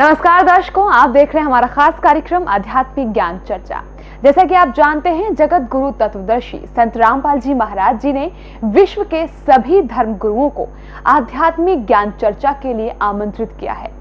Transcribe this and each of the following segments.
नमस्कार दर्शकों, आप देख रहे हैं हमारा खास कार्यक्रम आध्यात्मिक ज्ञान चर्चा। जैसा कि आप जानते हैं, जगत गुरु तत्वदर्शी संत रामपाल जी महाराज जी ने विश्व के सभी धर्म गुरुओं को आध्यात्मिक ज्ञान चर्चा के लिए आमंत्रित किया है।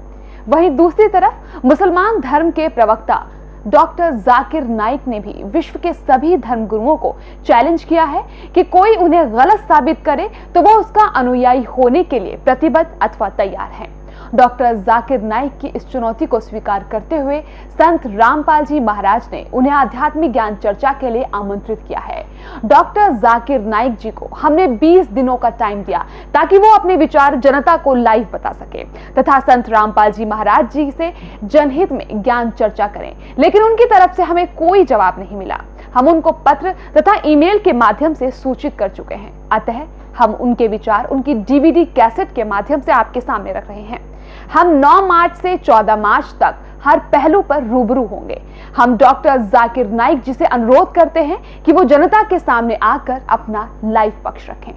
वहीं दूसरी तरफ मुसलमान धर्म के प्रवक्ता डॉक्टर जाकिर नाइक ने भी विश्व के सभी धर्म गुरुओं को चैलेंज किया है कि कोई उन्हें गलत साबित करे तो वो उसका अनुयायी होने के लिए प्रतिबद्ध अथवा तैयार है। डॉक्टर जाकिर नाइक की इस चुनौती को स्वीकार करते हुए संत रामपाल जी महाराज ने उन्हें आध्यात्मिक ज्ञान चर्चा के लिए आमंत्रित किया है। डॉक्टर जाकिर नाइक जी को हमने 20 दिनों का टाइम दिया ताकि वो अपने विचार जनता को लाइव बता सके तथा संत रामपाल जी महाराज जी से जनहित में ज्ञान चर्चा करें, लेकिन उनकी तरफ से हमें कोई जवाब नहीं मिला। हम उनको पत्र तथा ईमेल के माध्यम से सूचित कर चुके हैं, अतः हम उनके विचार उनकी डीवीडी कैसेट के माध्यम से आपके सामने रख रहे हैं। हम 9 मार्च से 14 मार्च तक हर पहलू पर रूबरू होंगे। हम डॉक्टर जाकिर नाइक जी से अनुरोध करते हैं कि वो जनता के सामने आकर अपना लाइव पक्ष रखें।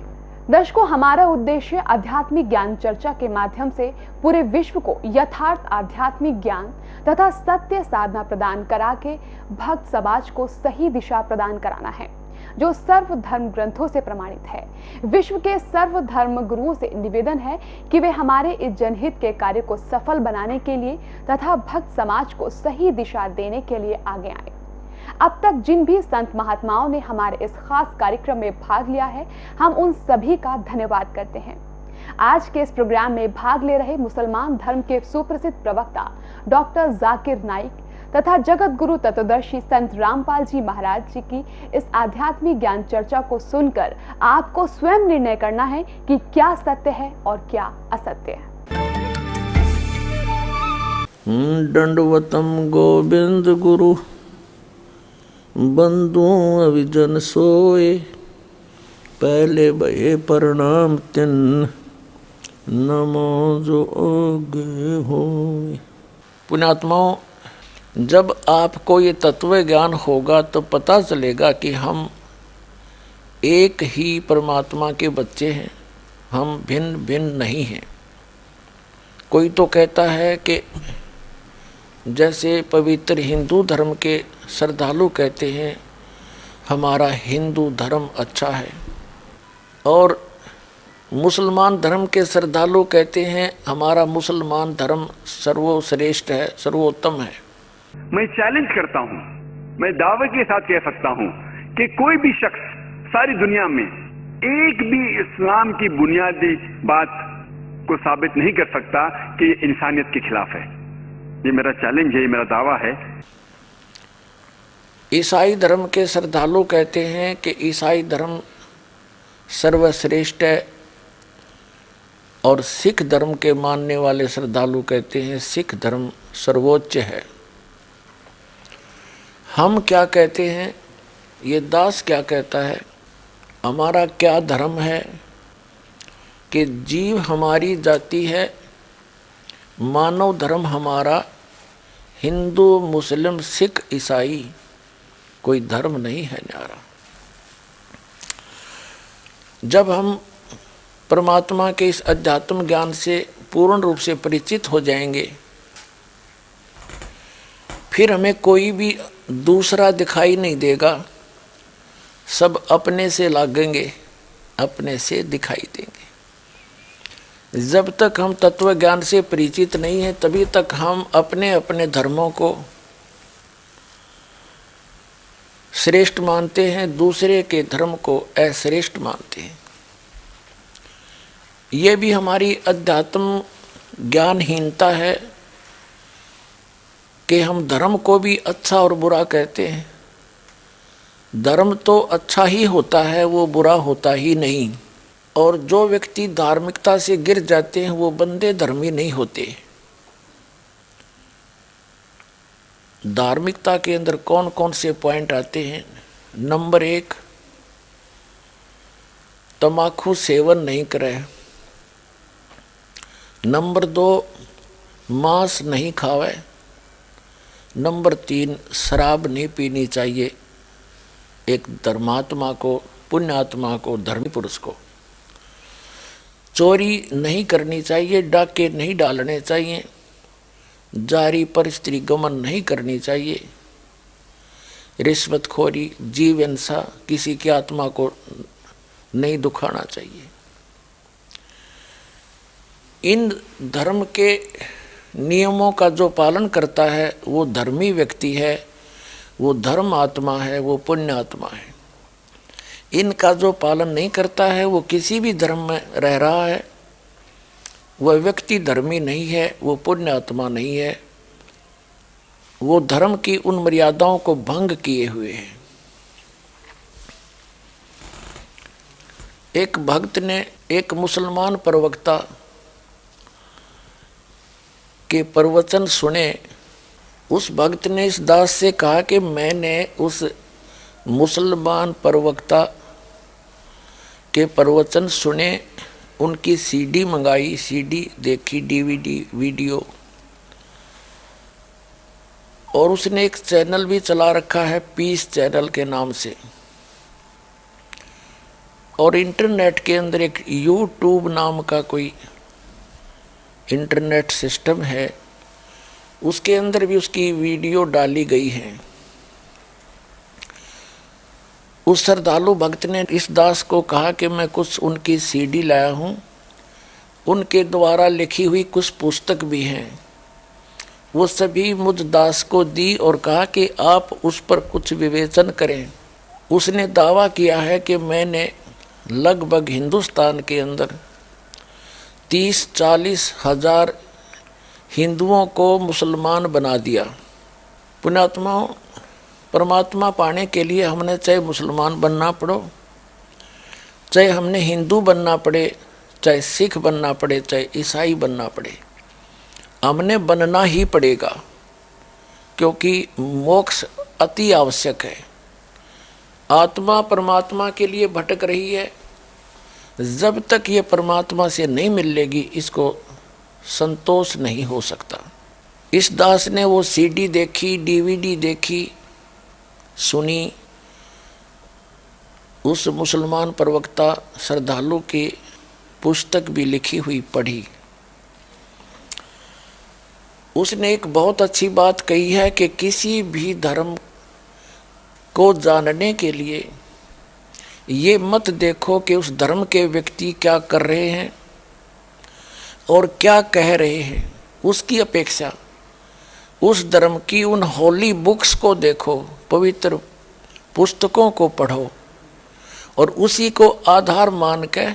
दर्शकों, हमारा उद्देश्य आध्यात्मिक ज्ञान चर्चा के माध्यम से पूरे विश्व को यथार्थ आध्यात्मिक ज्ञान तथा सत्य साधना प्रदान करा के भक्त समाज को सही दिशा प्रदान कराना है, जो सर्व धर्म ग्रंथों से प्रमाणित है। विश्व के सर्व धर्म गुरुओं से निवेदन है कि वे हमारे इस जनहित के कार्य को सफल बनाने के लिए तथा भक्त समाज को सही दिशा देने के लिए आगे आए। अब तक जिन भी संत महात्माओं ने हमारे इस खास कार्यक्रम में भाग लिया है, हम उन सभी का धन्यवाद करते हैं। आज के इस प्रोग्राम में भाग ले रहे मुसलमान धर्म के सुप्रसिद्ध प्रवक्ता डॉक्टर जाकिर नाइक तथा जगत गुरु तत्वदर्शी संत रामपाल जी महाराज जी की इस आध्यात्मिक ज्ञान चर्चा को सुनकर आपको स्वयं निर्णय करना है कि क्या सत्य है और क्या असत्य है। दंडवतम गोविंद गुरु बंधु अविजन सोए, पहले भये प्रणाम तिन नमो जो आगे होए। पुण्यात्माओं, जब आपको ये तत्व ज्ञान होगा तो पता चलेगा कि हम एक ही परमात्मा के बच्चे हैं, हम भिन्न भिन्न नहीं हैं। कोई तो कहता है कि जैसे पवित्र हिंदू धर्म के श्रद्धालु कहते हैं हमारा हिंदू धर्म अच्छा है, और मुसलमान धर्म के श्रद्धालु कहते हैं हमारा मुसलमान धर्म सर्वश्रेष्ठ है, सर्वोत्तम है। मैं चैलेंज करता हूं, मैं दावे के साथ कह सकता हूं कि कोई भी शख्स सारी दुनिया में एक भी इस्लाम की बुनियादी बात को साबित नहीं कर सकता कि ये इंसानियत के खिलाफ है। ये मेरा चैलेंज है, ये मेरा दावा है। ईसाई धर्म के श्रद्धालु कहते हैं कि ईसाई धर्म सर्वश्रेष्ठ है, और सिख धर्म के मानने वाले श्रद्धालु कहते हैं सिख धर्म सर्वोच्च है। हम क्या कहते हैं, ये दास क्या कहता है, हमारा क्या धर्म है कि जीव हमारी जाति है, मानव धर्म हमारा हिंदू मुस्लिम सिख ईसाई कोई धर्म नहीं है न्यारा। जब हम परमात्मा के इस अध्यात्म ज्ञान से पूर्ण रूप से परिचित हो जाएंगे, फिर हमें कोई भी दूसरा दिखाई नहीं देगा, सब अपने से लागेंगे, अपने से दिखाई देंगे। जब तक हम तत्व ज्ञान से परिचित नहीं हैं, तभी तक हम अपने अपने धर्मों को श्रेष्ठ मानते हैं, दूसरे के धर्म को अश्रेष्ठ मानते हैं। ये भी हमारी अध्यात्म ज्ञानहीनता है कि हम धर्म को भी अच्छा और बुरा कहते हैं। धर्म तो अच्छा ही होता है, वो बुरा होता ही नहीं। और जो व्यक्ति धार्मिकता से गिर जाते हैं वो बंदे धर्मी नहीं होते। धार्मिकता के अंदर कौन कौन से पॉइंट आते हैं? नंबर 1, तम्बाकू सेवन नहीं करे। नंबर 2, मांस नहीं खावे। नंबर 3, शराब नहीं पीनी चाहिए एक धर्मात्मा को, पुण्यात्मा को, धर्मी पुरुष को। चोरी नहीं करनी चाहिए, डाके नहीं डालने चाहिए, जारी पर स्त्री गमन नहीं करनी चाहिए। रिश्वतखोरी, जीव हिंसा, किसी की आत्मा को नहीं दुखाना चाहिए। इन धर्म के नियमों का जो पालन करता है वो धर्मी व्यक्ति है, वो धर्म आत्मा है, वो पुण्य आत्मा है। इनका जो पालन नहीं करता है वो किसी भी धर्म में रह रहा है, वह व्यक्ति धर्मी नहीं है, वो पुण्य आत्मा नहीं है, वो धर्म की उन मर्यादाओं को भंग किए हुए हैं। एक भक्त ने एक मुसलमान प्रवक्ता के प्रवचन सुने। उस भक्त ने इस दास से कहा कि मैंने उस मुसलमान प्रवक्ता के प्रवचन सुने, उनकी सीडी मंगाई, सीडी देखी, डीवीडी, वीडियो, और उसने एक चैनल भी चला रखा है पीस चैनल के नाम से, और इंटरनेट के अंदर एक यूट्यूब नाम का कोई इंटरनेट सिस्टम है, उसके अंदर भी उसकी वीडियो डाली गई है। उस श्रद्धालु भक्त ने इस दास को कहा कि मैं कुछ उनकी सीडी लाया हूँ, उनके द्वारा लिखी हुई कुछ पुस्तक भी हैं, वो सभी मुझ दास को दी और कहा कि आप उस पर कुछ विवेचन करें। उसने दावा किया है कि मैंने लगभग हिंदुस्तान के अंदर 30-40 हजार हिंदुओं को मुसलमान बना दिया। पुण्यात्माओं, परमात्मा पाने के लिए हमने चाहे मुसलमान बनना पड़ो, चाहे हमने हिंदू बनना पड़े, चाहे सिख बनना पड़े, चाहे ईसाई बनना पड़े, हमने बनना ही पड़ेगा, क्योंकि मोक्ष अति आवश्यक है। आत्मा परमात्मा के लिए भटक रही है, जब तक ये परमात्मा से नहीं मिलेगी इसको संतोष नहीं हो सकता। इस दास ने वो सीडी देखी, डीवीडी देखी, सुनी, उस मुसलमान प्रवक्ता श्रद्धालु की पुस्तक भी लिखी हुई पढ़ी। उसने एक बहुत अच्छी बात कही है कि किसी भी धर्म को जानने के लिए ये मत देखो कि उस धर्म के व्यक्ति क्या कर रहे हैं और क्या कह रहे हैं, उसकी अपेक्षा उस धर्म की उन होली बुक्स को देखो, पवित्र पुस्तकों को पढ़ो और उसी को आधार मान के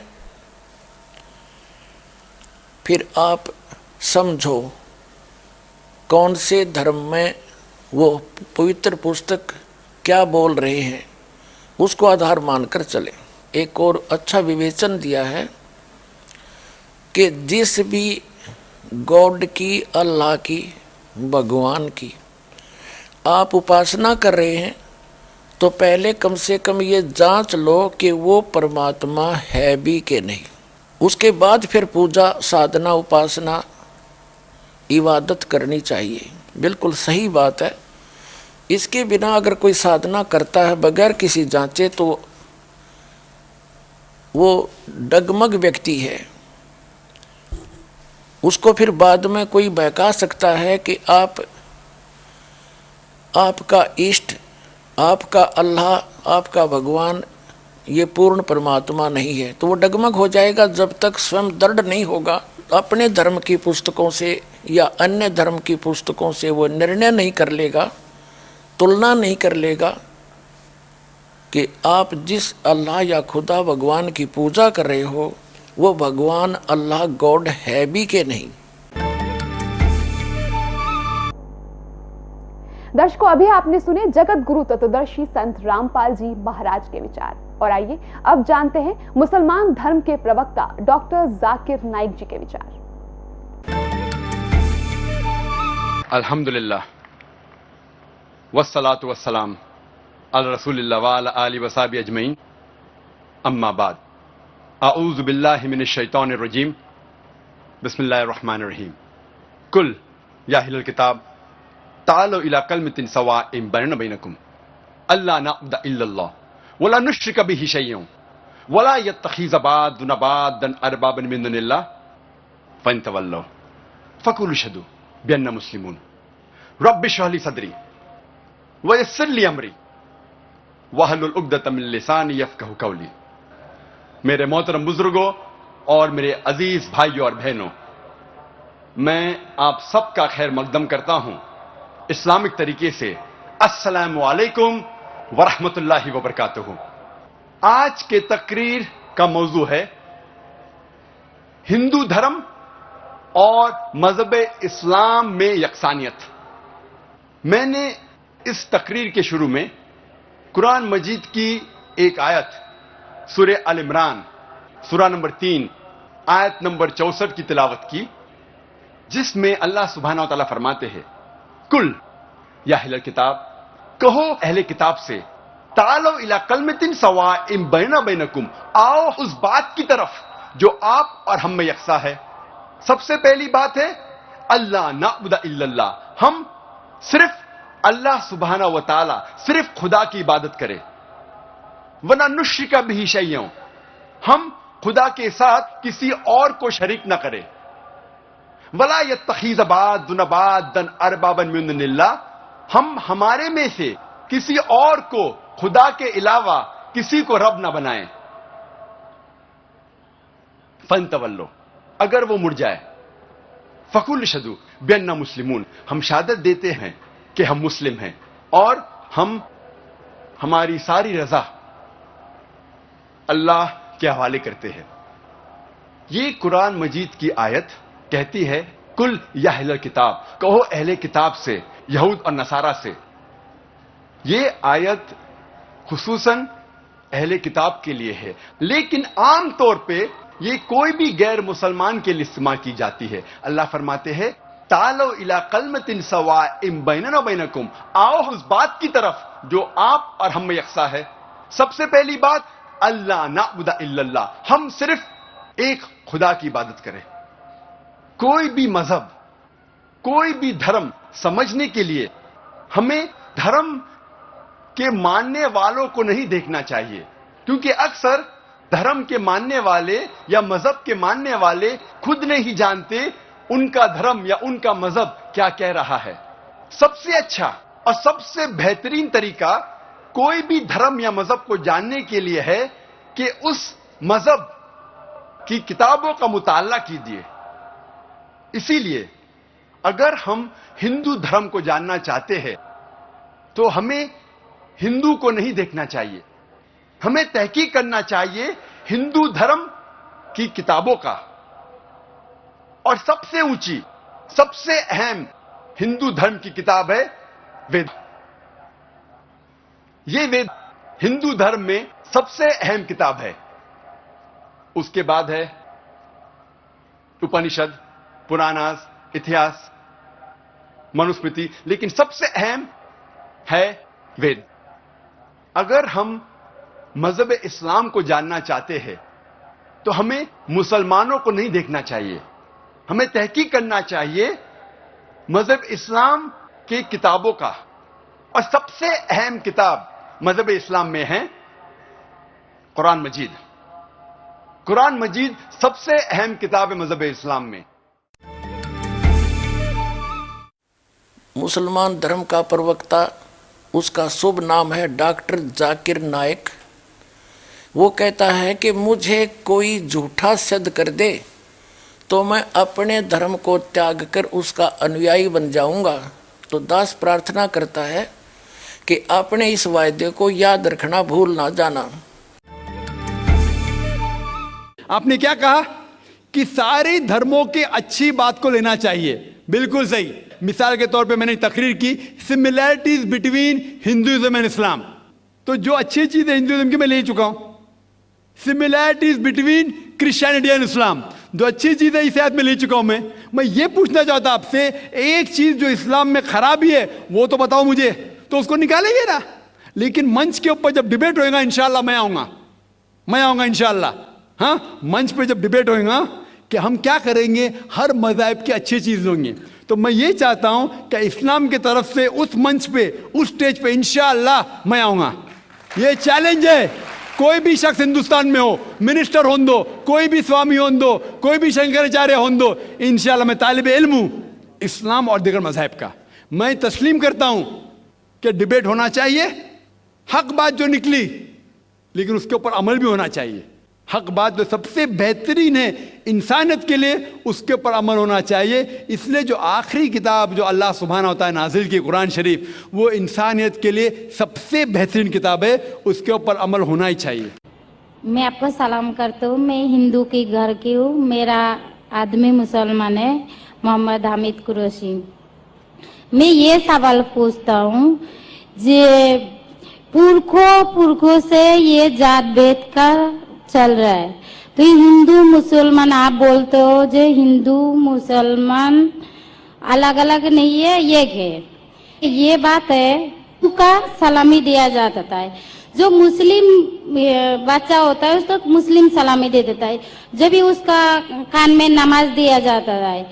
फिर आप समझो कौन से धर्म में वो पवित्र पुस्तक क्या बोल रहे हैं, उसको आधार मानकर चले। एक और अच्छा विवेचन दिया है कि जिस भी गॉड की, अल्लाह की, भगवान की आप उपासना कर रहे हैं तो पहले कम से कम ये जांच लो कि वो परमात्मा है भी कि नहीं। उसके बाद फिर पूजा, साधना, उपासना, इबादत करनी चाहिए। बिल्कुल सही बात है। इसके बिना अगर कोई साधना करता है बगैर किसी जांचे तो वो डगमग व्यक्ति है। उसको फिर बाद में कोई बहका सकता है कि आपका इष्ट, आपका अल्लाह, आपका भगवान ये पूर्ण परमात्मा नहीं है, तो वो डगमग हो जाएगा। जब तक स्वयं दृढ़ नहीं होगा, अपने धर्म की पुस्तकों से या अन्य धर्म की पुस्तकों से वो निर्णय नहीं कर लेगा, तुलना नहीं कर लेगा कि आप जिस अल्लाह या खुदा भगवान की पूजा कर रहे हो वो भगवान, अल्लाह, गॉड है भी कि नहीं। दर्शकों, अभी आपने सुने जगत गुरु तत्वदर्शी संत रामपाल जी महाराज के विचार, और आइए अब जानते हैं मुसलमान धर्म के प्रवक्ता डॉक्टर जाकिर नाइक जी के विचार। अल्हम्दुलिल्लाह वस्सलातु वस्सलाम अला रसूलिल्लाह व अला आलिहि व सहबिहि अजमईन, अम्मा बाद, अऊज़ु बिल्लाहि मिनश शैतानिर रजीम, बिस्मिल्लाहिर रहमानिर रहीम। कुल या अहलल किताब तालू इला कलिमतिन सवाइम बैनना बैनकुम अल्ला नअबुद इल्लल्लाह वला नुश्रिक बिही शैयअन वला यत्तखिज़ बादुना बादन अरबाबन मिन दुनिल्लाह फइन तवल्लौ फकुलू शहदू बिअन्ना मुस्लिमून रब्बि इश्रह ली सदरी वयस्सिर ली अमरी वहलुल उक़दतम मिन लिसानी यफ़क़हू क़ौली। मेरे मोहतरम बुजुर्गों और मेरे अजीज भाइयों और बहनों, मैं आप सबका खैर मकदम करता हूं इस्लामिक तरीके से। अस्सलामु अलैकुम वरहमतुल्लाहि वबरकातुहू। आज के तकरीर का मौजू है हिंदू धर्म और मजहब इस्लाम में यकसानियत। मैंने इस तकरीर के शुरू में कुरान मजीद की एक आयत सूरह अल इमरान सूरा नंबर 3 आयत नंबर 64 की तिलावत की, जिसमें अल्लाह सुब्हानहू व तआला फरमाते हैं, कुल या अहलल किताब, कहो अहले किताब से, तालो इला कलमतिन सवाइम बैना बैनकुम, आओ उस बात की तरफ जो आप और हम में यकसा है। सबसे पहली बात है अल्लाह नअबुदा इल्लल्लाह, हम सिर्फ अल्लाह सुब्हानहू व तआला, सिर्फ खुदा की इबादत करें। वना नुश्रिका बिही शैय्यन, हम खुदा के साथ किसी और को शरीक न करें। वला यत्तखिज़ बादुना बादन अरबाबन मिन दुनिल्लाह, हम हमारे में से किसी और को खुदा के अलावा किसी को रब न बनाएं। फंतवल्लो, अगर वो मुड़ जाए, फकुल शदू बिअन्ना मुस्लिमून, हम शहादत देते हैं कि हम मुस्लिम हैं और हम हमारी सारी रजा अल्लाह के हवाले करते हैं। ये कुरान मजीद की आयत कहती है, कुल या अहले किताब, कहो अहले किताब से, यहूद और नसारा से। ये आयत खुसूसन अहले किताब के लिए है, लेकिन आम तौर पे ये कोई भी गैर मुसलमान के लिए इस्तेमाल की जाती है। अल्लाह फरमाते हैं, तालो इला कलमतिन सवाइम बैनना बैनकुम, आओ उस बात की तरफ जो आप और हम में यकसा है। सबसे पहली बात अल्लाह नअबुदा इल्लल्लाह, हम सिर्फ एक खुदा की इबादत करें। कोई भी मजहब, कोई भी धर्म समझने के लिए हमें धर्म के मानने वालों को नहीं देखना चाहिए, क्योंकि अक्सर धर्म के मानने वाले या मजहब के मानने वाले खुद नहीं जानते उनका धर्म या उनका मजहब क्या कह रहा है। सबसे अच्छा और सबसे बेहतरीन तरीका कोई भी धर्म या मजहब को जानने के लिए है कि उस मजहब की किताबों का मुताला कीजिए। इसीलिए अगर हम हिंदू धर्म को जानना चाहते हैं तो हमें हिंदू को नहीं देखना चाहिए, हमें तहकीक करना चाहिए हिंदू धर्म की किताबों का। और सबसे ऊंची, सबसे अहम हिंदू धर्म की किताब है वेद। यह वेद हिंदू धर्म में सबसे अहम किताब है। उसके बाद है उपनिषद, पुराणास, इतिहास, मनुस्मृति, लेकिन सबसे अहम है वेद। अगर हम मजहब इस्लाम को जानना चाहते हैं तो हमें मुसलमानों को नहीं देखना चाहिए, हमें तहकीक करना चाहिए मजहब इस्लाम की किताबों का। और सबसे अहम किताब मजहब इस्लाम में है कुरान मजीद। कुरान मजीद सबसे अहम किताब है मजहब इस्लाम में। मुसलमान धर्म का प्रवक्ता, उसका शुभ नाम है डॉक्टर जाकिर नाइक। वो कहता है कि मुझे कोई झूठा सिद्ध कर दे तो मैं अपने धर्म को त्याग कर उसका अनुयायी बन जाऊंगा। तो दास प्रार्थना करता है कि अपने इस वायदे को याद रखना, भूल ना जाना। आपने क्या कहा कि सारे धर्मों के अच्छी बात को लेना चाहिए, बिल्कुल सही। मिसाल के तौर पे मैंने तकरीर की similarities between Hinduism and Islam, तो जो अच्छी चीज है हिंदुइज्म की मैं ले चुका हूं। Similarities between Christianity and Islam, जो अच्छी चीज है इसे में ले चुका हूं। मैं ये पूछना चाहता आपसे, एक चीज जो इस्लाम में खराबी है वो तो बताओ मुझे, तो उसको निकालेंगे ना। लेकिन मंच के ऊपर जब डिबेट होएगा इंशाल्लाह मैं आऊंगा इंशाल्लाह। हाँ, मंच पे जब डिबेट होएगा कि हम क्या करेंगे, हर मज़हब की अच्छी चीज होंगी। तो मैं ये चाहता हूं कि इस्लाम की तरफ से उस मंच पे, उस स्टेज पे इंशाअल्लाह मैं आऊंगा। ये चैलेंज है, कोई भी शख्स हिंदुस्तान में हो, मिनिस्टर हों दो, कोई भी स्वामी हों दो, कोई भी शंकराचार्य हों दो, इंशाअल्लाह मैं तालिब इल्म हूं, इस्लाम और दीगर मज़हब का। मैं तस्लीम करता हूं कि डिबेट होना चाहिए, हक बात जो निकली, लेकिन उसके ऊपर अमल भी होना चाहिए। हक बात जो सबसे बेहतरीन है इंसानियत के लिए, उसके ऊपर अमल होना चाहिए। इसलिए जो आखिरी किताब जो अल्लाह सुब्हानहू व तआला नाजिल की कुरान शरीफ, वो इंसानियत के लिए सबसे बेहतरीन किताब है, उसके ऊपर अमल होना ही चाहिए। मैं आपको सलाम करता हूँ। मैं हिंदू के घर की हूँ। मेरा आदमी मुसलमान है, मोहम्मद हामिद कुरैशी। मैं ये सवाल पूछता हूँ, जे पुरखों से ये जात भेद का चल रहा है, तो हिंदू मुसलमान आप बोलते हो जो हिंदू मुसलमान अलग अलग नहीं है, एक है। ये बात है, उसका सलामी दिया जाता है। जो मुस्लिम बच्चा होता है उसको मुस्लिम सलामी दे देता है, जब भी उसका कान में नमाज दिया जाता है।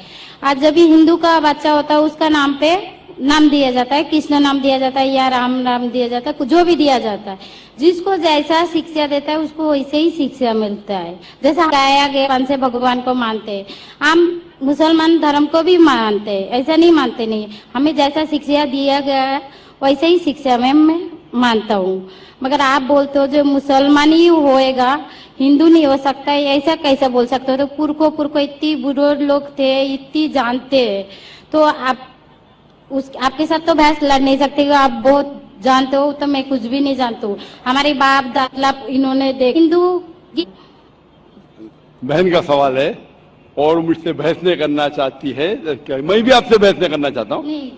और जब भी हिंदू का बच्चा होता है उसका नाम पे नाम दिया जाता है, कृष्ण नाम दिया जाता है या राम नाम दिया जाता है, जो भी दिया जाता है। जिसको जैसा शिक्षा देता है उसको वैसे ही शिक्षा मिलता है। जैसा गाया गया से भगवान को मानते हैं, हम मुसलमान धर्म को भी मानते हैं, ऐसा नहीं मानते नहीं। हमें जैसा शिक्षा दिया गया है वैसे ही शिक्षा में मैं मानता हूँ। मगर आप बोलते हो जो मुसलमान ही होएगा, हिंदू नहीं हो सकता है, ऐसा कैसे बोल सकते हो? तो पुरखों इतनी बुजुर्ग लोग थे, इतनी जानते हैं, तो आप आपके साथ तो बहस लड़ नहीं सकते। आप बहुत जानते हो, तो मैं कुछ भी नहीं जानता हूँ। हमारे बाप दादा इन्होंने हिंदू। बहन का सवाल है और मुझसे बहस नहीं करना चाहती है, मैं भी आपसे बहस नहीं करना चाहता हूँ। नहीं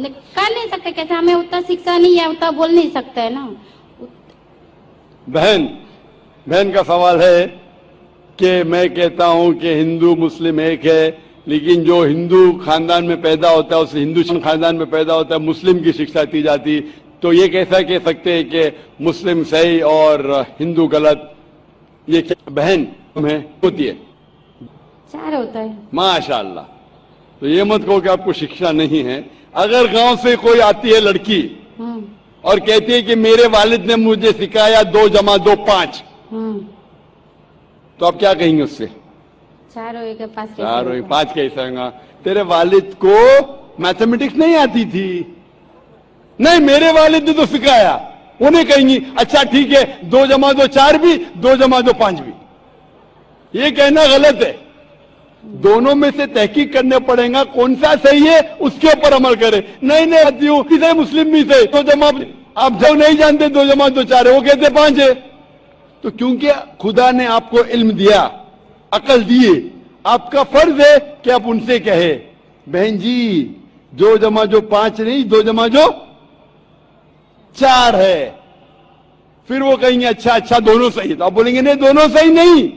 कर नहीं सकते, कैसे? हमें उतना शिक्षा नहीं है, उतना बोल नहीं सकते है ना। बहन का सवाल है कि मैं कहता हूं कि हिंदू मुस्लिम एक है, लेकिन जो हिंदू खानदान में पैदा होता है, उस हिंदू खानदान में पैदा होता है, मुस्लिम की शिक्षा दी जाती, तो ये कैसा कह सकते हैं कि मुस्लिम सही और हिंदू गलत? ये क्या बहन में होती है? चार होता है। माशाअल्लाह। तो ये मत कहो कि आपको शिक्षा नहीं है। अगर गांव से कोई आती है लड़की और कहती है कि मेरे वालिद ने मुझे सिखाया 2 + 2 = 5, तो आप क्या कहेंगे उससे? 4 के पास 4 5 कैसे होगा? तेरे वालिद को मैथमेटिक्स नहीं आती थी? नहीं, मेरे वालिद ने तो सिखाया। उन्हें कहेंगी अच्छा ठीक है, 2 + 2 4 भी, 2 + 2 5 भी। ये कहना गलत है। दोनों में से तहकीक करने पड़ेगा, कौन सा सही है उसके ऊपर अमल करे। नहीं आती हूं, किसे मुस्लिम भी से 2 = आप जो नहीं जानते 2 + 2 4 है, वो कहते 5 है। तो क्योंकि खुदा ने आपको इल्म दिया, अकल दिए, आपका फर्ज है कि आप उनसे कहे बहन जी 2 + 2 5 नहीं, 2 + 2 4 है। फिर वो कहेंगे अच्छा दोनों सही है, तो आप बोलेंगे नहीं दोनों सही नहीं,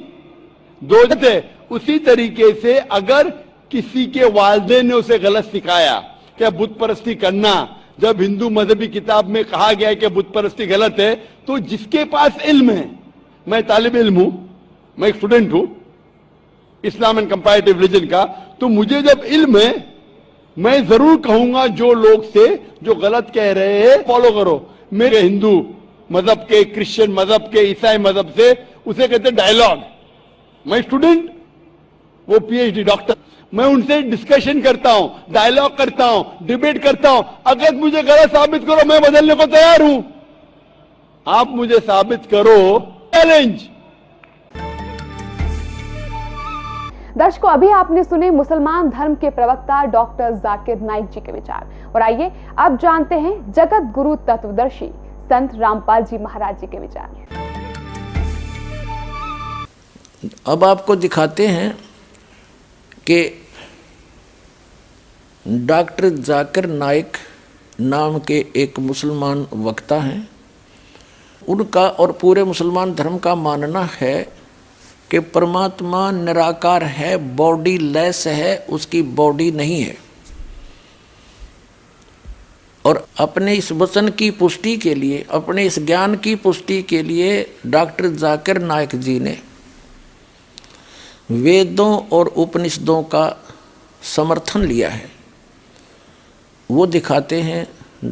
2 थे। उसी तरीके से अगर किसी के वालिदैन ने उसे गलत सिखाया कि बुत परस्ती करना, जब हिंदू मजहबी किताब में कहा गया है कि बुत परस्ती गलत है, तो जिसके पास इल्म है, मैं तालिब इल्म हूं, मैं एक स्टूडेंट हूं इस्लाम एंड कंपैरेटिव रिलीजन का, तो मुझे जब इल्म है मैं जरूर कहूंगा जो लोग से जो गलत कह रहे हैं फॉलो करो। मेरे हिंदू मजहब के, क्रिश्चियन मजहब के, ईसाई मजहब से, उसे कहते डायलॉग। मैं स्टूडेंट, वो पीएचडी डॉक्टर, मैं उनसे डिस्कशन करता हूं, डायलॉग करता हूं, डिबेट करता हूं। अगर मुझे गलत साबित करो, मैं बदलने को तैयार हूं। आप मुझे साबित करो, चैलेंज। दर्शकों, अभी आपने सुने मुसलमान धर्म के प्रवक्ता डॉक्टर जाकिर नाइक जी के विचार, और आइए अब जानते हैं जगत गुरु तत्वदर्शी संत रामपाल जी महाराज जी के विचार। अब आपको दिखाते हैं कि डॉक्टर जाकिर नाइक नाम के एक मुसलमान वक्ता हैं। उनका और पूरे मुसलमान धर्म का मानना है कि परमात्मा निराकार है, बॉडी लेस है, उसकी बॉडी नहीं है। और अपने इस वचन की पुष्टि के लिए, अपने इस ज्ञान की पुष्टि के लिए डॉक्टर जाकिर नाइक जी ने वेदों और उपनिषदों का समर्थन लिया है। वो दिखाते हैं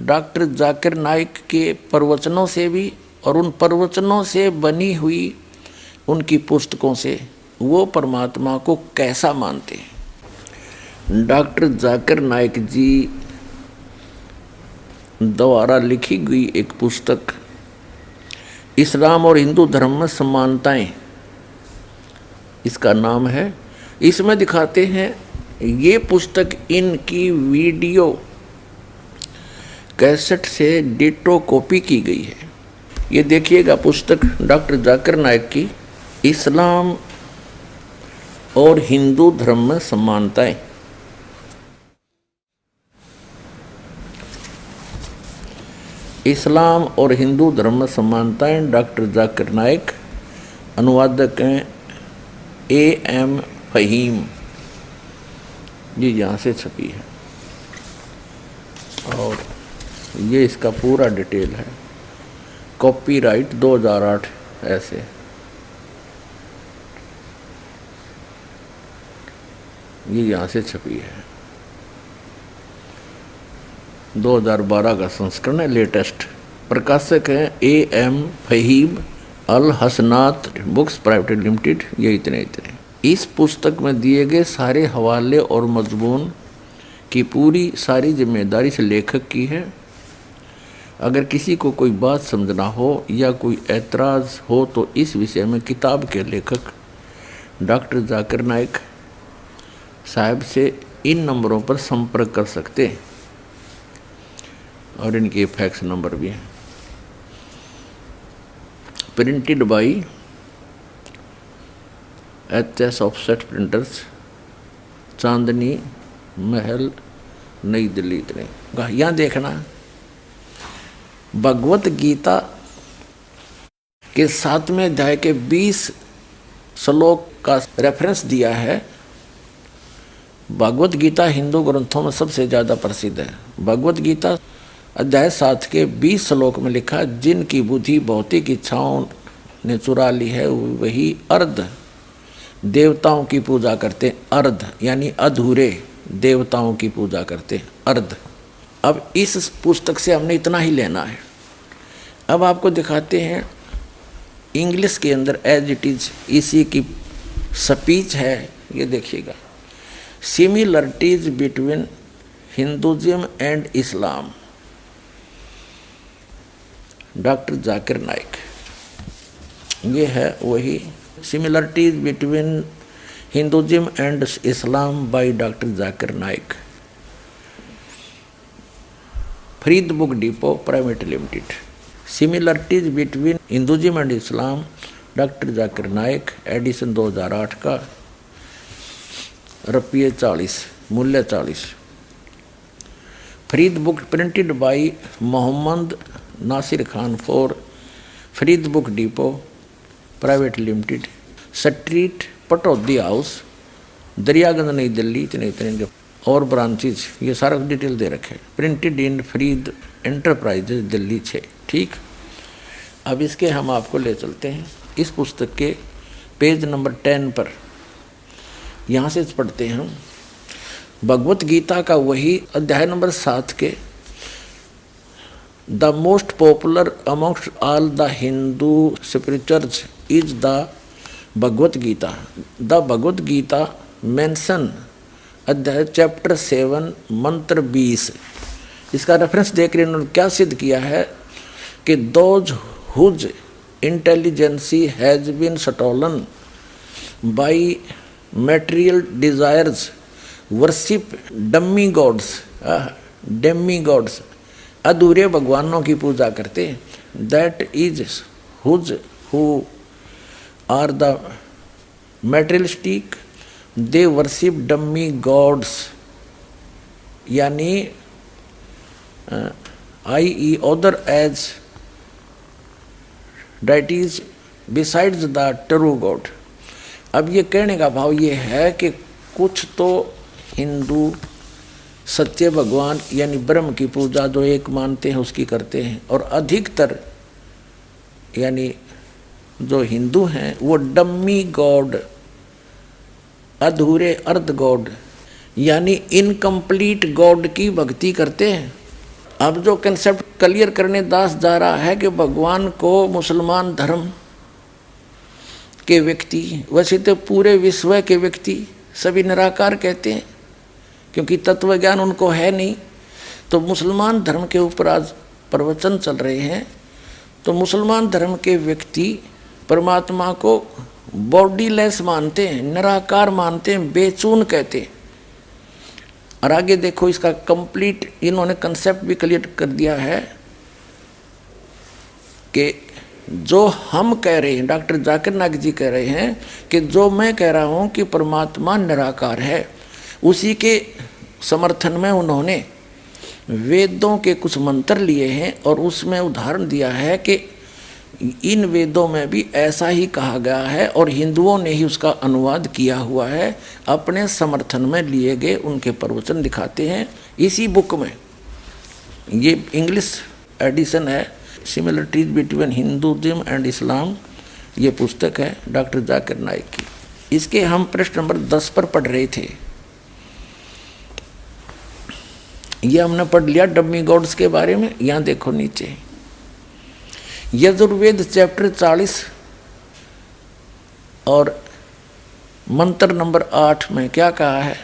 डॉक्टर जाकिर नाइक के प्रवचनों से भी और उन प्रवचनों से बनी हुई उनकी पुस्तकों से वो परमात्मा को कैसा मानते हैं। डॉक्टर जाकिर नाइक जी द्वारा लिखी गई एक पुस्तक इस्लाम और हिंदू धर्म में समानताएं, इसका नाम है। इसमें दिखाते हैं, ये पुस्तक इनकी वीडियो कैसेट से डिटो कॉपी की गई है। ये देखिएगा पुस्तक डॉक्टर जाकिर नाइक की इस्लाम और हिंदू धर्म में समानताएं। इस्लाम और हिंदू धर्म में समानताएं, डॉक्टर जाकिर नाइक, अनुवादक हैं A.M. फहीम, ये यहाँ से छपी है और ये इसका पूरा डिटेल है। कॉपीराइट 2008 ऐसे। ये यहाँ से छपी है, 2012 का संस्करण है, लेटेस्ट। प्रकाशक हैं A.M. फहीम अल हसनात बुक्स प्राइवेट लिमिटेड। ये इतने। इस पुस्तक में दिए गए सारे हवाले और मजमून की पूरी सारी जिम्मेदारी से लेखक की है। अगर किसी को कोई बात समझना हो या कोई एतराज़ हो तो इस विषय में किताब के लेखक डॉक्टर जाकिर नाइक साहब से इन नंबरों पर संपर्क कर सकते हैं और इनके फैक्स नंबर भी हैं। Printed by HS offset printers, Chandni Mahal, New Delhi. इतने यहाँ देखना, भगवत गीता के 7वें अध्याय के 20 श्लोक का रेफरेंस दिया है। भगवत गीता हिंदू ग्रंथों में सबसे ज़्यादा प्रसिद्ध है। भगवत गीता अध्याय 7 के 20 श्लोक में लिखा, जिनकी बुद्धि भौतिक इच्छाओं ने चुरा ली है वही अर्ध देवताओं की पूजा करते। अर्ध यानी अधूरे देवताओं की पूजा करते, अर्ध। अब इस पुस्तक से हमने इतना ही लेना है। अब आपको दिखाते हैं इंग्लिश के अंदर एज इट इज इसी की स्पीच है। ये देखिएगा, similarities between Hinduism and Islam, doctor Zakir Naik. ये है वही similarities between Hinduism and Islam by doctor Zakir Naik, Farid book depot private limited. Similarities between Hinduism and Islam, doctor Zakir Naik, edition 2008 का, रुपये 40, मूल्य 40। Farid book printed by Mohammad Nasir Khan for Farid book depot private limited, street Pataudi house, Daryaganj, New Delhi. इतने और branches ये सारा डिटेल दे रखे। Printed in Farid enterprises Delhi 6। ठीक, अब इसके हम आपको ले चलते हैं इस पुस्तक के पेज नंबर 10 पर। यहाँ से पढ़ते हैं हम भगवत गीता का वही अध्याय नंबर 7 के the most popular amongst all the Hindu spirituals is the Bhagavad Gita. The Bhagavad Gita mention अध्याय चैप्टर 7 मंत्र 20। इसका रेफरेंस देख रहे उन्होंने क्या सिद्ध किया है कि those whose intelligence has been stolen by material desires worship demigods, demigods, अधूरे भगवानों की पूजा करते। that is who are the materialistic, they worship demigods, यानी i.e. other as deities besides the true God। अब ये कहने का भाव ये है कि कुछ तो हिंदू सच्चे भगवान यानी ब्रह्म की पूजा जो एक मानते हैं उसकी करते हैं, और अधिकतर यानी जो हिंदू हैं वो डम्मी गॉड, अधूरे अर्ध गॉड यानी इनकम्प्लीट गॉड की भक्ति करते हैं। अब जो कंसेप्ट क्लियर करने दास जा रहा है कि भगवान को मुसलमान धर्म के व्यक्ति, वैसे तो पूरे विश्व के व्यक्ति सभी निराकार कहते हैं, क्योंकि तत्व ज्ञान उनको है नहीं। तो मुसलमान धर्म के ऊपर आज प्रवचन चल रहे हैं। तो मुसलमान धर्म के व्यक्ति परमात्मा को बॉडीलेस मानते हैं, निराकार मानते हैं, बेचून कहते हैं। और आगे देखो इसका कंप्लीट इन्होंने कंसेप्ट भी क्लियर कर दिया है कि जो हम कह रहे हैं, डॉक्टर जाकिर नाइक जी कह रहे हैं कि जो मैं कह रहा हूं कि परमात्मा निराकार है, उसी के समर्थन में उन्होंने वेदों के कुछ मंत्र लिए हैं और उसमें उदाहरण दिया है कि इन वेदों में भी ऐसा ही कहा गया है और हिंदुओं ने ही उसका अनुवाद किया हुआ है। अपने समर्थन में लिए गए उनके प्रवचन दिखाते हैं इसी बुक में। ये इंग्लिश एडिशन है, similarities between Hinduism and Islam, ये पुस्तक है डॉक्टर जाकिर नाइक की। इसके हम पृष्ठ नंबर 10 पर पढ़ रहे थे। ये हमने पढ़ लिया डम्मी गॉड्स के बारे में। यहाँ देखो नीचे यजुर्वेद चैप्टर 40 और मंत्र नंबर 8 में क्या कहा है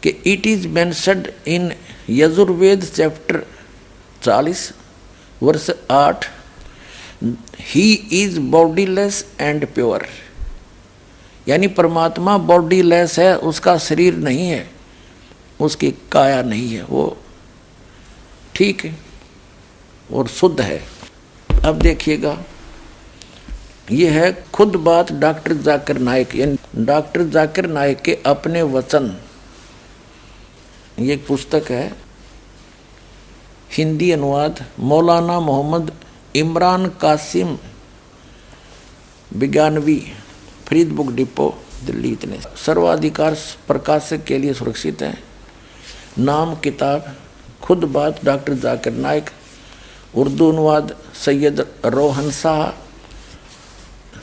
कि it is mentioned in Yajurveda chapter 40 वर्ष 8, he is bodiless and pure. यानी परमात्मा बॉडीलेस है, उसका शरीर नहीं है, उसकी काया नहीं है, वो ठीक है और शुद्ध है। अब देखिएगा, ये है खुद बात डॉक्टर जाकिर नाइक, यानी डॉक्टर जाकिर नाइक के अपने वचन। ये एक पुस्तक है, हिंदी अनुवाद मौलाना मोहम्मद इमरान कासिम विज्ञानवी, फरीद बुक डिपो, दिल्ली। इतने सर्वाधिकार प्रकाशक के लिए सुरक्षित है। नाम किताब खुद बात डॉक्टर जाकिर नाइक, उर्दू अनुवाद सैयद रोहन शाह,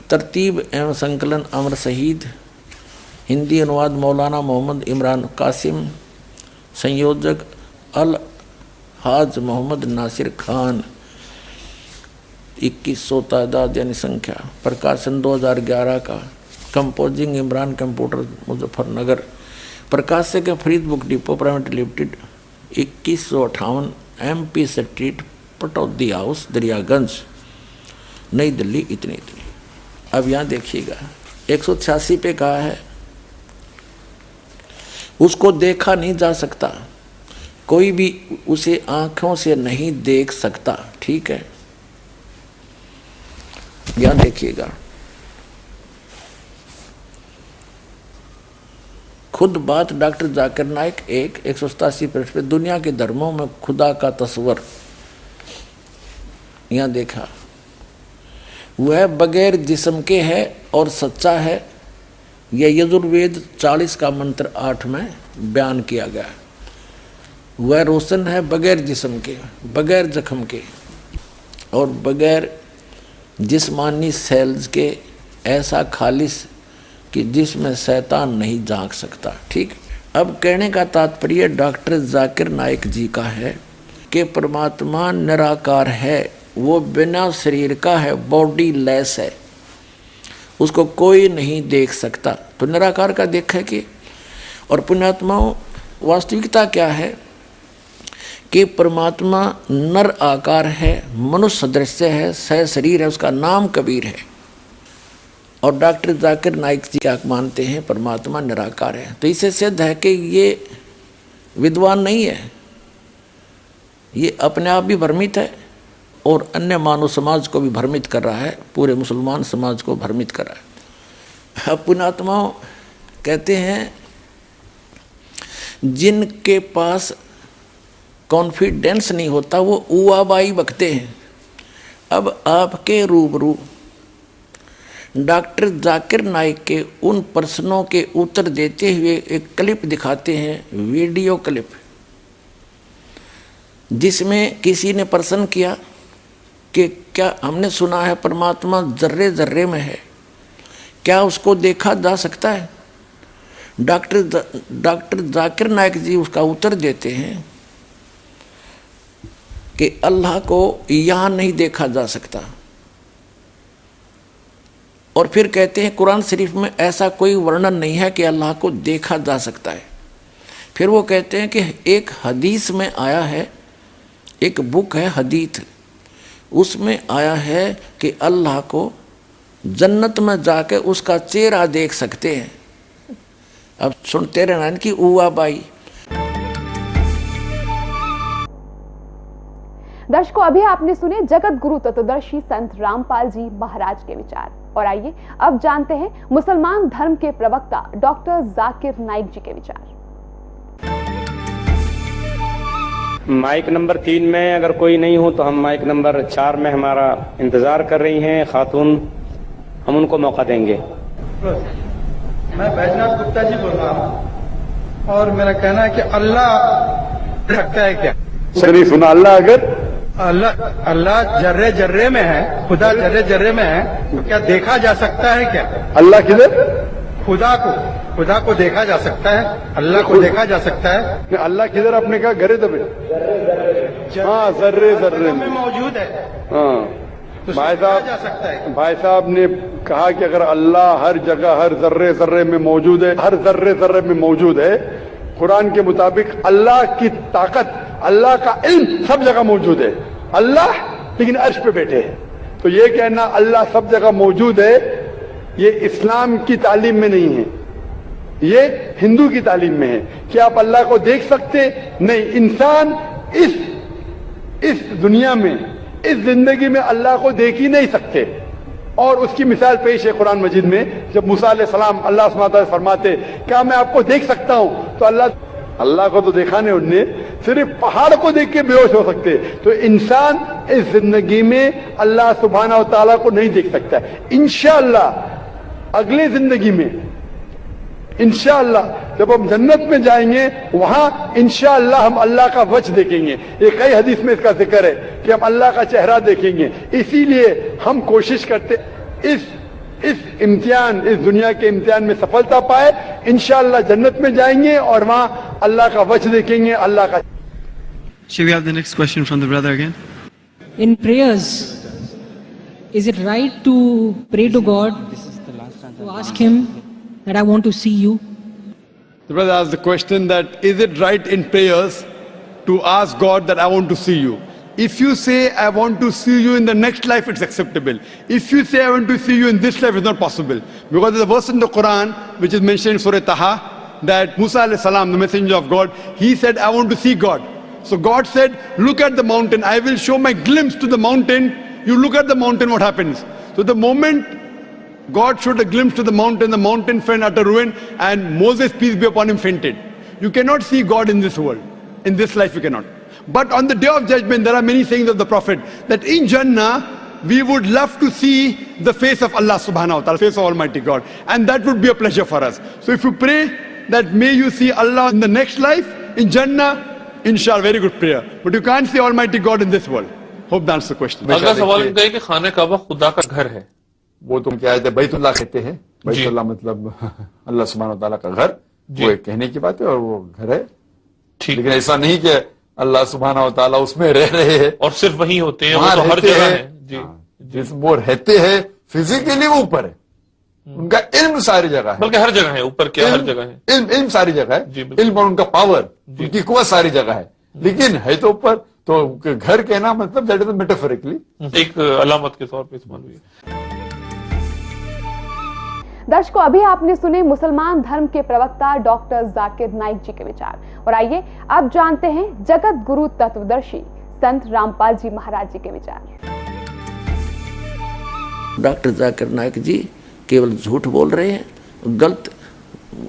तरतीब एवं संकलन अमर शहीद, हिंदी अनुवाद मौलाना मोहम्मद इमरान कासिम, संयोजक अल हाज मोहम्मद नासिर खान, 2100 तादाद यानी संख्या, प्रकाशन 2011 का, कंपोजिंग इमरान कंप्यूटर मुजफ्फरनगर, प्रकाशक है Farid book depot private limited, 2158 MP street, Pataudi house, Daryaganj, New Delhi. इतनी। अब यहाँ देखिएगा 186 पे कहा है उसको देखा नहीं जा सकता, कोई भी उसे आंखों से नहीं देख सकता। ठीक है, यहाँ देखिएगा खुद बात डॉक्टर जाकिर नाइक 187 पृष्ठ पे, दुनिया के धर्मों में खुदा का तस्वर। यहाँ देखा वह बगैर जिस्म के है और सच्चा है। यह यजुर्वेद 40 का मंत्र 8 में बयान किया गया। वह रोशन है बगैर जिस्म के, बगैर जख्म के और बगैर जिस्मानी सेल्स के, ऐसा खालिस कि जिसमें शैतान नहीं झांक सकता। ठीक। अब कहने का तात्पर्य डॉक्टर जाकिर नाइक जी का है कि परमात्मा निराकार है, वो बिना शरीर का है, बॉडी लेस है, उसको कोई नहीं देख सकता। तो निराकार का देखा कि, और पुण्यात्माओं वास्तविकता क्या है कि परमात्मा नर आकार है, मनुष्य सदृश है, सह शरीर है, उसका नाम कबीर है। और डॉक्टर जाकिर नाइक जी क्या मानते हैं, परमात्मा निराकार है। तो इससे सिद्ध है कि ये विद्वान नहीं है, ये अपने आप भी भ्रमित है और अन्य मानव समाज को भी भ्रमित कर रहा है, पूरे मुसलमान समाज को भ्रमित कर रहा है। अब पुण्यात्माओं कहते हैं जिनके पास कॉन्फिडेंस नहीं होता वो उवाबाई बकते हैं। अब आपके रूबरू डॉक्टर जाकिर नाइक के उन प्रश्नों के उत्तर देते हुए एक क्लिप दिखाते हैं, वीडियो क्लिप, जिसमें किसी ने प्रश्न किया कि क्या हमने सुना है परमात्मा जर्रे जर्रे में है, क्या उसको देखा जा सकता है? डॉक्टर जाकिर नाइक जी उसका उत्तर देते हैं कि अल्लाह को यहाँ नहीं देखा जा सकता। और फिर कहते हैं कुरान शरीफ में ऐसा कोई वर्णन नहीं है कि अल्लाह को देखा जा सकता है। फिर वो कहते हैं कि एक हदीस में आया है, एक बुक है हदीथ, उसमें आया है कि अल्लाह को जन्नत में जाके उसका चेहरा देख सकते हैं। अब सुनते रहना इनकी उवा बाई। दर्शकों, अभी आपने सुने जगत गुरु तत्वदर्शी संत रामपाल जी महाराज के विचार, और आइए अब जानते हैं मुसलमान धर्म के प्रवक्ता डॉक्टर जाकिर नाइक जी के विचार। माइक नंबर 3 में अगर कोई नहीं हो तो हम माइक नंबर 4 में हमारा इंतजार कर रही हैं खातून, हम उनको मौका देंगे। मैं बैजनाथ गुप्ता जी बोल रहा हूँ और मेरा कहना है कि अल्लाह रखता है क्या? नहीं सुना। अल्लाह अगर अल्लाह जर्रे जर्रे में है, खुदा जर्रे जर्रे में है, तो क्या देखा जा सकता है क्या? अल्लाह किधर? खुदा को देखा जा सकता है, अल्लाह को देखा जा सकता है। अल्लाह किधर आपने कहा? घरे दबे। हाँ, जर्रे जर्रे में मौजूद है। हाँ तो भाई साहब ने कहा कि अगर अल्लाह हर जगह हर जर्रे जर्रे में मौजूद है, हर जर्रे जर्रे में मौजूद है, कुरान के मुताबिक अल्लाह की ताकत, अल्लाह का इल्म सब जगह मौजूद है। अल्लाह लेकिन अर्श पे बैठे हैं, तो ये कहना अल्लाह सब जगह मौजूद है, ये इस्लाम की तालीम में नहीं है, ये हिंदू की तालीम में है। कि आप अल्लाह को देख सकते नहीं, इंसान इस दुनिया में, इस जिंदगी में अल्लाह को देख ही नहीं सकते। और उसकी मिसाल पेश है कुरान मजीद में, जब मूसा अलैहिस्सलाम अल्लाह सुब्हानहू व तआला फरमाते क्या मैं आपको देख सकता हूं, तो अल्लाह को तो देखा नहीं उनने, सिर्फ पहाड़ को देख के बेहोश हो सकते। तो इंसान इस जिंदगी में अल्लाह सुब्हानहू व तआला को नहीं देख सकता। इंशाअल्लाह अगले जिंदगी में, इंशाअल्लाह जब हम जन्नत में जाएंगे, वहां इंशाअल्लाह हम अल्लाह का वजह देखेंगे। ये कई हदीस में इसका जिक्र है कि हम अल्लाह का चेहरा देखेंगे। इसीलिए हम कोशिश करते इस इम्तिहान, इस दुनिया के इम्तिहान में सफलता पाए, इंशाअल्लाह जन्नत में जाएंगे और वहां अल्लाह का वजह देखेंगे, अल्लाह का। Shall we have the next question from the brother again? In prayers, is it right to pray to God, to ask Him that I want to see you? The brother asked the question that is it right in prayers to ask God that I want to see you? If you say I want to see you in the next life, it's acceptable. If you say I want to see you in this life, it's not possible. Because there's a verse in the Quran which is mentioned in Surah Taha that Musa alayhi salam, the messenger of God, he said I want to see God. So God said, look at the mountain, I will show my glimpse to the mountain. You look at the mountain, what happens? So the moment God showed a glimpse to the mountain fell utter ruin, and Moses, peace be upon him, fainted. You cannot see God in this world. In this life you cannot. But on the day of judgment, there are many sayings of the Prophet that in Jannah, we would love to see the face of Allah subhanahu wa ta'ala, face of Almighty God. And that would be a pleasure for us. So if you pray that may you see Allah in the next life, in Jannah, inshallah, very good prayer. But you can't see Almighty God in this world. Hope that answers the question. अगला सवाल इनका है कि खाने काबा खुदा का घर है, वो तुम क्या है बैतुल्लाह कहते हैं। बैतुल्लाह मतलब अल्लाह सुब्हानहू व तआला का घर, वो एक कहने की बात है और वो घर है। लेकिन ऐसा नहीं कि अल्लाह सुब्हानहू व तआला उसमें रह रहे हैं और सिर्फ वहीं होते हैं, वो तो हर जगह है। जी, जिस वो रहते हैं फिजिकली वो ऊपर है, उनका इल्म सारी जगह है, बल्कि हर जगह है, ऊपर क्या हर जगह है, इल्म सारी जगह है, इल्म और उनका पावर, उनकी कुव्वत सारी जगह है, लेकिन है तो ऊपर। तो घर कहना मतलब दैट इज मेटाफोरिकली, एक अलामत के तौर पे इस्तेमाल हुई है। दर्शकों, अभी आपने सुने मुसलमान धर्म के प्रवक्ता डॉक्टर जाकिर नाइक जी के विचार, और आइए अब जानते हैं जगत गुरु तत्वदर्शी संत रामपाल जी महाराज जी के विचार। डॉक्टर जाकिर नाइक जी केवल झूठ बोल रहे हैं, गलत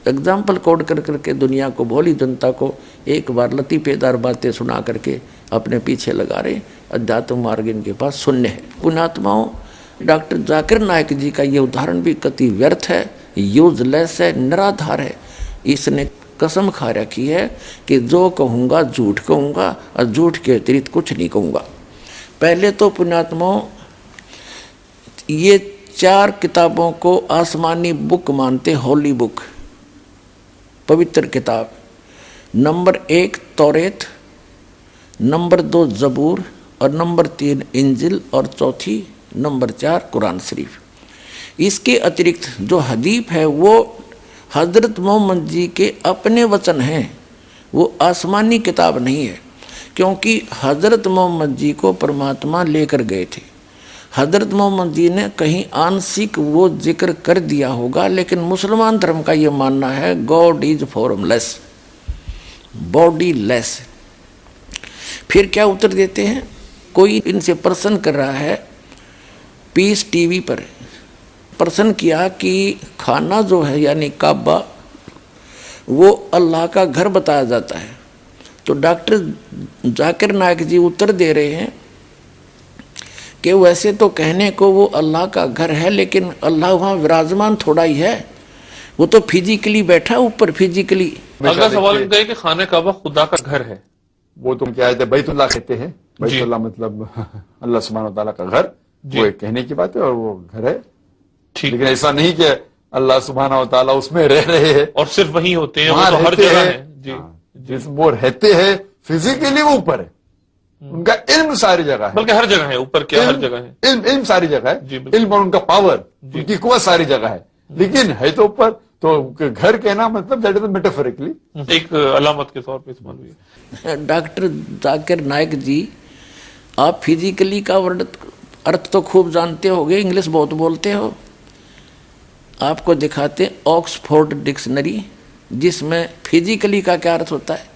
एग्जाम्पल कोड कर करके दुनिया को, भोली जनता को एक बार लतीफेदार बातें सुना करके अपने पीछे लगा रहे। अध्यात्म मार्ग इनके पास शून्य है। पुण्यात्माओं, डॉक्टर जाकिर नाइक जी का ये उदाहरण भी कति व्यर्थ है, यूजलेस है, निराधार है। इसने कसम खा रखी है कि जो कहूँगा झूठ कहूँगा और झूठ के अतिरिक्त कुछ नहीं कहूँगा। पहले तो पुण्यात्माओं, ये 4 किताबों को आसमानी बुक मानते, होली बुक, पवित्र किताब। नंबर 1 तौरेत, नंबर 2 जबूर और नंबर 3 इंजिल और चौथी नंबर 4 कुरान शरीफ। इसके अतिरिक्त जो हदीफ है वो हजरत मोहम्मद जी के अपने वचन हैं, वो आसमानी किताब नहीं है, क्योंकि हजरत मोहम्मद जी को परमात्मा लेकर गए थे। हजरत मोहम्मद जी ने कहीं आंशिक वो जिक्र कर दिया होगा, लेकिन मुसलमान धर्म का ये मानना है God is formless, body less. फिर क्या उत्तर देते हैं, कोई इनसे प्रश्न कर रहा है पीस टीवी पर, प्रश्न किया कि खाना जो है यानी काबा वो अल्लाह का घर बताया जाता है, तो डॉक्टर जाकिर नाइक जी उत्तर दे रहे हैं कि वैसे तो कहने को वो अल्लाह का घर है, लेकिन अल्लाह वहाँ विराजमान थोड़ा ही है, वो तो फिजिकली बैठा ऊपर फिजिकली। अगला सवाल इनका है कि खाने काबा खुदा का घर है, वो तो क्या है, बैतुल्लाह कहते हैं। बैतुल्लाह मतलब अल्लाह सुब्हान व तआला का घर, वो एक कहने की बात है और वो घर है, लेकिन ऐसा नहीं कि अल्लाह सुब्हान व तआला उसमें रह रहे हैं और सिर्फ वहीं होते हैं, वो तो हर जगह है। जी, जिस वो रहते हैं फिजिकली वो ऊपर है, उनका इल्म सारी जगह है, बल्कि हर जगह है, ऊपर क्या हर जगह है, इल्म सारी जगह है, इल्म और उनका पावर, उनकी कुव्वत सारी जगह है, लेकिन है तो ऊपर। तो घर कहना मतलब दैट इज मेटाफोरिकली एक अलामत के तौर पे इस्तेमाल हुई है। डॉक्टर जाकिर नाइक जी, आप फिजिकली का अर्थ तो खूब जानते होगे, इंग्लिश बहुत बोलते हो। आपको दिखाते ऑक्सफोर्ड डिक्शनरी, जिसमें फिजिकली का क्या अर्थ होता है,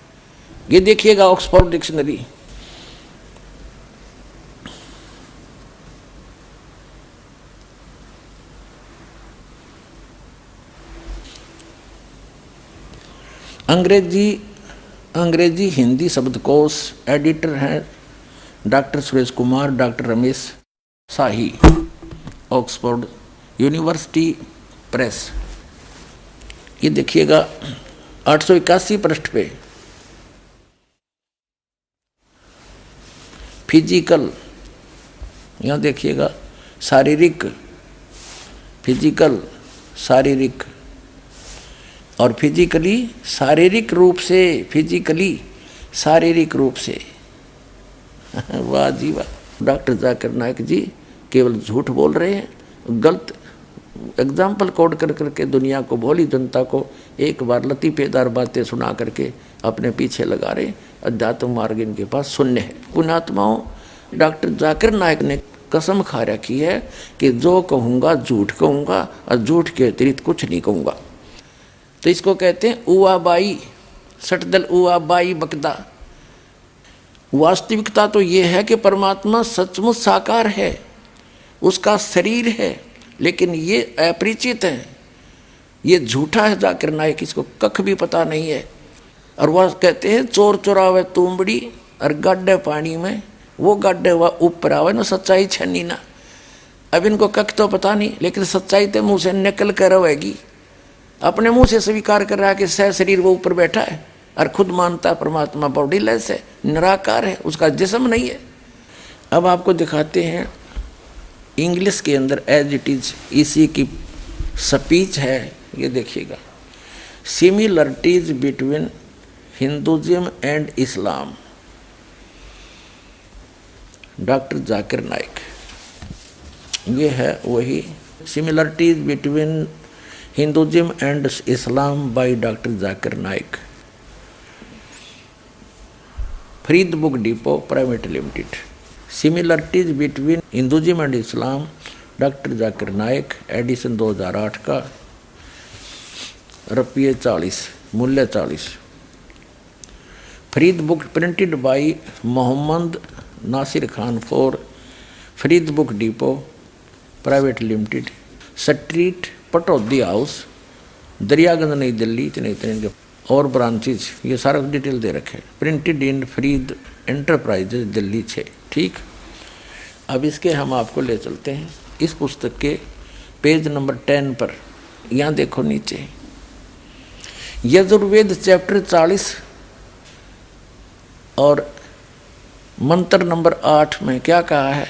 ये देखिएगा ऑक्सफोर्ड डिक्शनरी। अंग्रेजी हिंदी शब्दकोश एडिटर हैं डॉक्टर सुरेश कुमार, डॉक्टर रमेश शाही, ऑक्सफोर्ड यूनिवर्सिटी प्रेस। ये देखिएगा 881 पृष्ठ पे फिजिकल, यहाँ देखिएगा शारीरिक, फिजिकल शारीरिक, और फिजिकली शारीरिक रूप से, फिजिकली शारीरिक रूप से। वाह जी वाह, डॉक्टर जाकिर नाइक जी केवल झूठ बोल रहे हैं, गलत एग्जाम्पल कोड कर करके दुनिया को, भोली जनता को एक बार लतीफेदार बातें सुना करके अपने पीछे लगा रहे। अध्यात्म मार्ग इनके पास शून्य है। पुण्यात्माओं, डॉक्टर जाकिर नाइक ने कसम खा रखी है कि जो कहूँगा झूठ कहूँगा और झूठ के अतिरिक्त कुछ नहीं कहूँगा। तो इसको कहते हैं उवाबाई, सटदल उवाबाई बकदा। वास्तविकता तो ये है कि परमात्मा सचमुच साकार है, उसका शरीर है, लेकिन ये अपरिचित है, ये झूठा है जाकिर नाइक, इसको कख भी पता नहीं है। और वह कहते हैं चोर चोरावे तुमबड़ी और गड्ढे पानी में, वो गड्ढे वह ऊपर आवे ना, सच्चाई छनी ना। अब इनको कख तो पता नहीं, लेकिन सच्चाई तो मुँह से निकल कर रहेगी। अपने मुंह से स्वीकार कर रहा है कि सह शरीर वो ऊपर बैठा है, और खुद मानता है परमात्मा बॉडीलेस है, निराकार है, उसका जिस्म नहीं है। अब आपको दिखाते हैं इंग्लिश के अंदर एज इट इज इसी की स्पीच है, ये देखिएगा। Similarities between Hinduism and Islam, doctor Zakir Naik. ये है वही similarities between Hinduism and Islam by doctor Zakir Naik, Farid book depot private limited. Similarities between Hinduism and Islam, doctor Zakir Naik, edition 2008 का, रुपये 40, मूल्य 40। Farid book printed by Mohammad Nasir Khan for Farid book depot private limited, street Pataudi house, Daryaganj New Delhi, इतने इतने और branches, ये सारा डिटेल दे रखे। Printed in Farid enterprises Delhi 6। ठीक, अब इसके हम आपको ले चलते हैं इस पुस्तक के पेज नंबर 10 पर। यहाँ देखो नीचे यजुर्वेद चैप्टर 40 और मंत्र नंबर 8 में क्या कहा है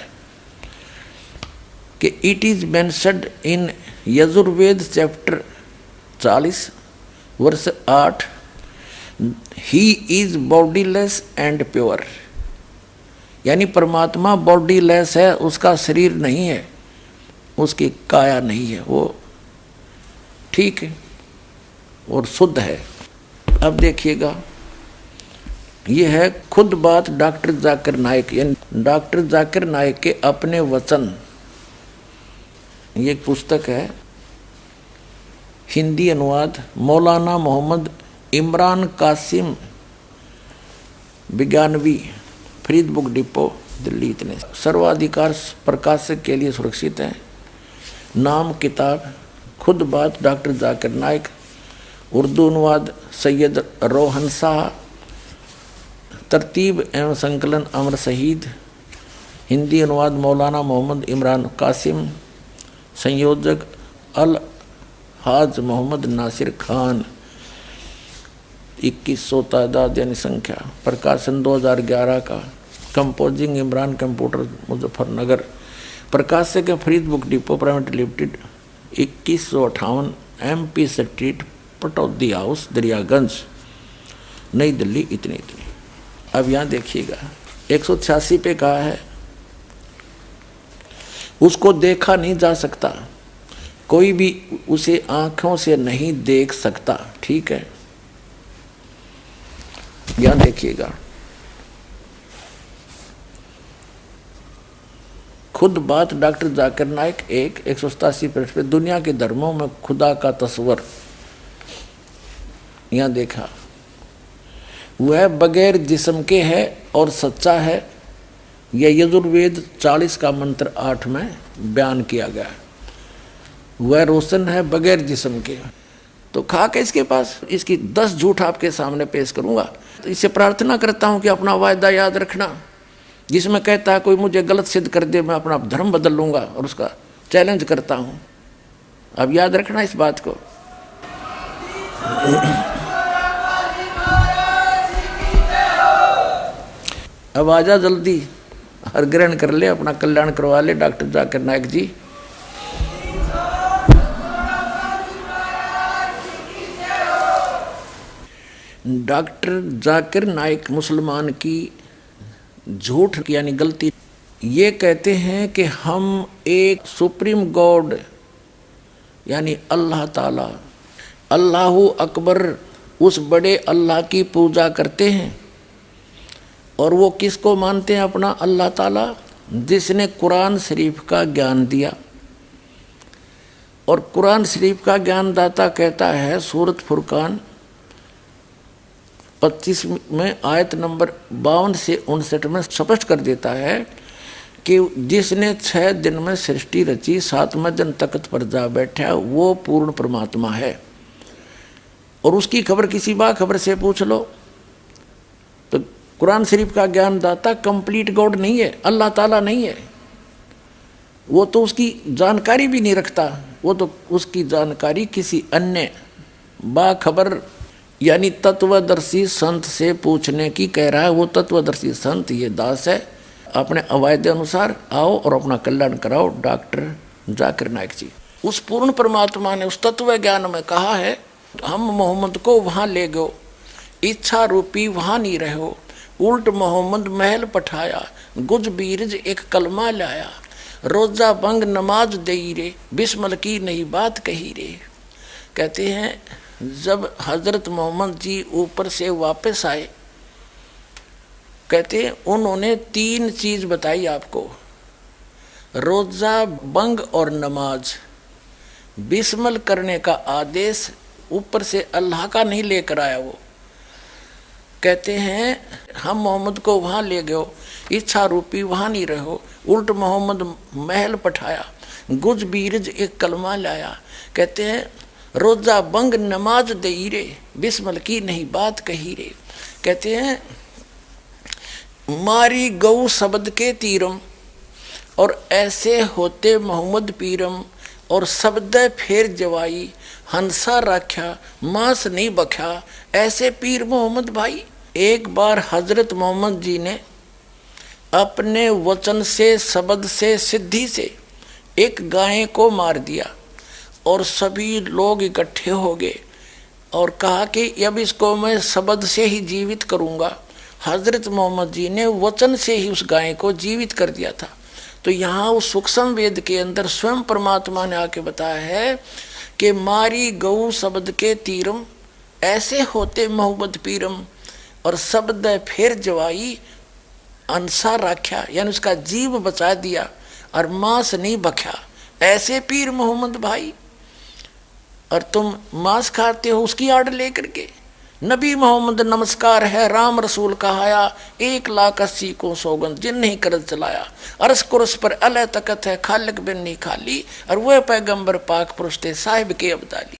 कि it is mentioned in Yajurveda chapter 40 वर्ष 8, he is bodiless and pure. यानी परमात्मा बॉडीलेस है, उसका शरीर नहीं है, उसकी काया नहीं है, वो ठीक है और शुद्ध है। अब देखिएगा ये है खुद बात डॉक्टर जाकिर नाइक, यानी डॉक्टर जाकिर नाइक के अपने वचन। ये एक पुस्तक है, हिंदी अनुवाद मौलाना मोहम्मद इमरान कासिम विज्ञानवी, फरीद बुक डिपो दिल्ली। इतने सर्वाधिकार प्रकाशक के लिए सुरक्षित है। नाम किताब खुद बात डॉक्टर जाकिर नाइक, उर्दू अनुवाद सैयद रोहन शाह, तरतीब एवं संकलन अमर शहीद, हिंदी अनुवाद मौलाना मोहम्मद इमरान कासिम, संयोजक अल हाज मोहम्मद नासिर खान, 2100 तादाद यानी संख्या, प्रकाशन 2011 का, कंपोजिंग इमरान कंप्यूटर मुजफ्फरनगर, प्रकाशक है Farid book depot private limited, 2158 MP street Pataudi house Daryaganj New Delhi. इतनी। अब यहाँ देखिएगा 186 पे कहा है उसको देखा नहीं जा सकता, कोई भी उसे आंखों से नहीं देख सकता। ठीक है, यहाँ देखिएगा खुद बात डॉक्टर जाकिर नाइक 187 पृष्ठ पे दुनिया के धर्मों में खुदा का तस्वर। यहाँ देखा वह बगैर जिस्म के है और सच्चा है। यह यजुर्वेद 40 का मंत्र 8 में बयान किया गया है। वह रोशन है बगैर जिस्म के। तो खाक है इसके पास, इसकी 10 झूठ आपके सामने पेश करूंगा। तो इससे प्रार्थना करता हूं कि अपना वायदा याद रखना, जिसमें कहता है कोई मुझे गलत सिद्ध कर दे मैं अपना धर्म बदल लूंगा, और उसका चैलेंज करता हूं। अब याद रखना इस बात को। अब आजा जल्दी, हर ग्रहण कर ले, अपना कल्याण करवा ले डॉक्टर जाकिर नाइक जी। डॉक्टर जाकिर नाइक मुसलमान की झूठ यानी गलती ये कहते हैं कि हम एक सुप्रीम गॉड यानी अल्लाह ताला, अल्लाहु अकबर, उस बड़े अल्लाह की पूजा करते हैं। और वो किसको मानते हैं अपना अल्लाह ताला? जिसने कुरान शरीफ का ज्ञान दिया। और कुरान शरीफ का ज्ञानदाता कहता है सूरत फुरकान 25 में आयत नंबर 52 से 59 में स्पष्ट कर देता है कि जिसने 6 दिन में सृष्टि रची, 7वें दिन तख्त पर जा बैठा, वो पूर्ण परमात्मा है। और उसकी खबर किसी बाखबर से पूछ लो। तो कुरान शरीफ का ज्ञानदाता कंप्लीट गॉड नहीं है, अल्लाह ताला नहीं है। वो तो उसकी जानकारी भी नहीं रखता, वो तो उसकी जानकारी किसी अन्य बाखबर यानी तत्वदर्शी संत से पूछने की कह रहा है। वो तत्वदर्शी संत ये दास है। अपने अवायदे अनुसार आओ और अपना कल्याण कराओ डॉक्टर जाकिर नाइक जी। उस पूर्ण परमात्मा ने उस तत्व ज्ञान में कहा है हम मोहम्मद को वहाँ ले गो, इच्छा रूपी वहाँ नहीं रहो, उल्ट मोहम्मद महल पठाया, गुज बीरज एक कलमा लाया, रोजा बंग नमाज दई रे, बिस्मल की नई बात कही रे। कहते हैं जब हजरत मोहम्मद जी ऊपर से वापस आए, कहते हैं उन्होंने 3 चीज बताई आपको, रोजा बंग और नमाज। बिस्मल करने का आदेश ऊपर से अल्लाह का नहीं लेकर आया। वो कहते हैं हम मोहम्मद को वहाँ ले गए, इच्छा रूपी वहाँ नहीं रहो, उल्ट मोहम्मद महल पठाया, गुज बीरज एक कलमा लाया। कहते हैं रोजा बंग नमाज दई रे, बिस्मल की नहीं बात कही रे। कहते हैं मारी गऊ शब्द के तीरम, और ऐसे होते मोहम्मद पीरम, और शब्द फेर जवाई, हंसा राख्या मांस नहीं बख्या, ऐसे पीर मोहम्मद भाई। एक बार हजरत मोहम्मद जी ने अपने वचन से, शब्द से, सिद्धि से एक गाय को मार दिया, और सभी लोग इकट्ठे हो गए और कहा कि अब इसको मैं शब्द से ही जीवित करूंगा। हजरत मोहम्मद जी ने वचन से ही उस गाय को जीवित कर दिया था। तो यहाँ उस सूक्ष्म वेद के अंदर स्वयं परमात्मा ने आके बताया है कि मारी गऊ शब्द के तीरम, ऐसे होते मोहम्मद पीरम, और शब्द फिर जवाई अंसा राख्या, यानी उसका जीव बचा दिया और मांस नहीं बख्या। ऐसे पीर मोहम्मद भाई, और तुम मांस खाते हो उसकी आड़ लेकर के। नबी मोहम्मद नमस्कार है, राम रसूल कहाया, 1,80,000 को सौगंध जिन नहीं करद चलाया। अरस कुरस पर अलह तकत है, खालिक बिन नहीं खाली, और वह पैगंबर पाक पुरुष थे साहिब के अब्दाली।